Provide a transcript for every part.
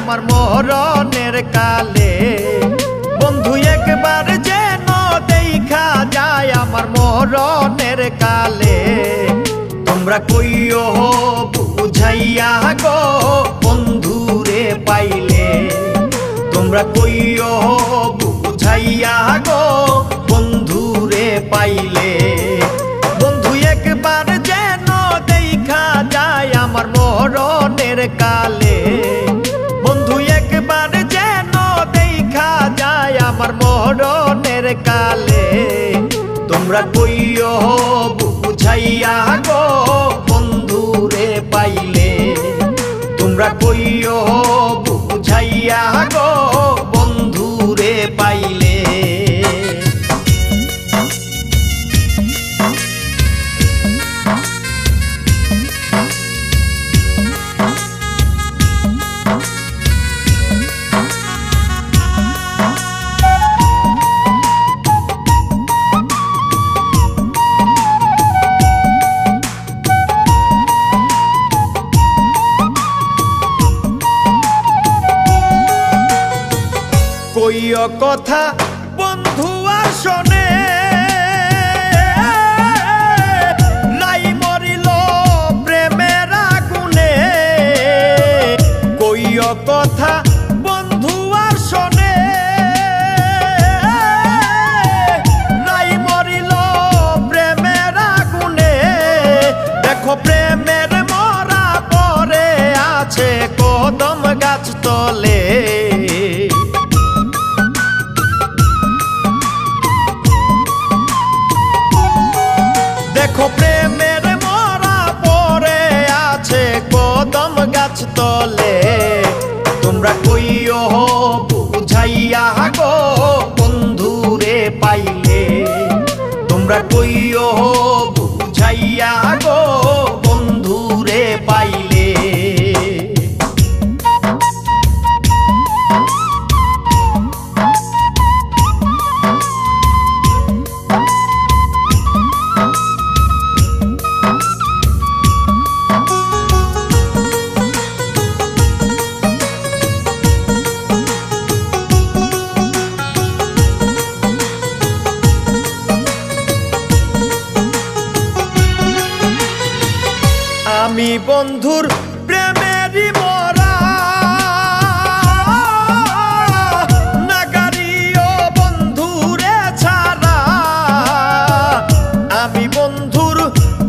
আমার মরণের কালে। বন্ধু একবার যেন দেখা যায় আমার মরণের কালে। তোমরা কইও বুঝাইয়া গো বন্ধুরে পাইলে। তোমরা কইও বুঝাইয়া গো বন্ধুরে পাইলে। বন্ধু একবার যেন দেখা যায় আমার মরণের কালে। বন্ধু একবার যেন দেখা যায় আমার মরণের কালে। তোমরা কইও বুঝাইয়া গো বন্ধুরে পাইলে। তোমরা কইও বুঝাইয়া গো বন্ধুরে পাইলে। কইও কথা বন্ধু আর শোনে, নাই মরিল প্রেমের আগুনে। কইও কথা বন্ধু আর শোনে, নাই মরিল প্রেমের আগুনে। দেখো প্রেমের মরা পরে আছে কদম গাছ তলে। দেখো প্রেমের মরা পরে আছে কদম গাছ তলে। তোমরা কইও বুঝাইয়া গো বন্ধুরে পাইলে। তোমরা কইও বুঝাইয়া গো বন্ধুরে পাইলে। আমি বন্ধুর প্রেমেরই মরা, নাগারিও বন্ধুরে ছাড়া। আমি বন্ধুর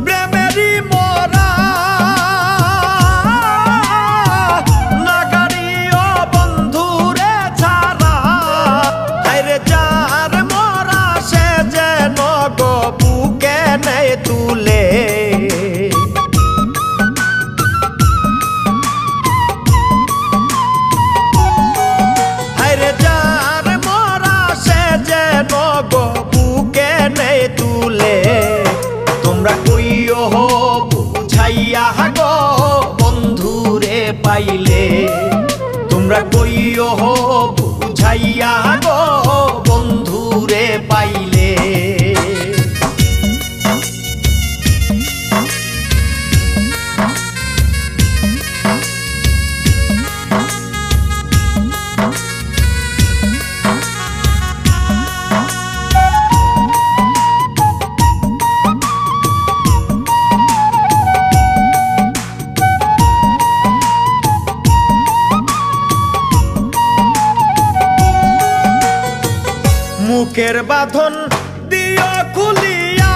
প্রেমেরই মরা, নাগারিও বন্ধুরে ছাড়া। হায়রে যার মরা সে যেন গো বুকে নেয় তুলে। তোমরা কইও বুঝাইয়া গো বন্ধুরে পাইলে। তোমরা কইও বুঝাইয়া গো বন্ধুরে পাইলে। মুখের বাঁধন দিও খুলিয়া,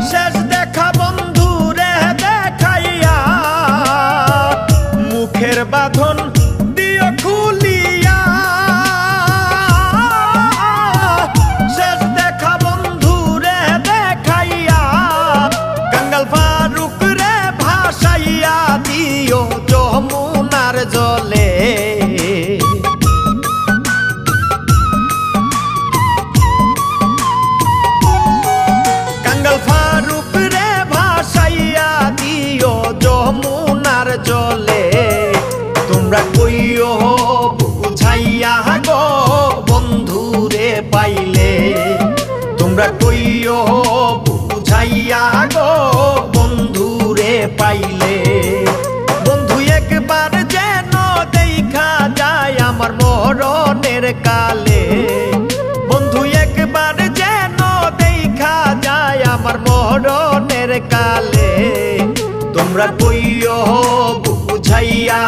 শেষ দেখা বন্ধুরে দেখাইয়া। মুখের বাঁধন দিও খুলিয়া, শেষ দেখা বন্ধুরে দেখাইয়া। কাঙ্গাল ফারুক রে ভাসাইয়া দিও যমুনার জলে। ফারুক রে ভাসাইয়া দিও যমুনার জলে। তোমরা কইও বুঝাইয়া গো বন্ধুরে পাইলে। তোমরা কইও বুঝাইয়া গো বন্ধুরে পাইলে। বন্ধু মরণের কালে। বন্ধু একবার যেন দেখা যায় আমার মরণের কালে। তোমরা কইও বুঝাইয়া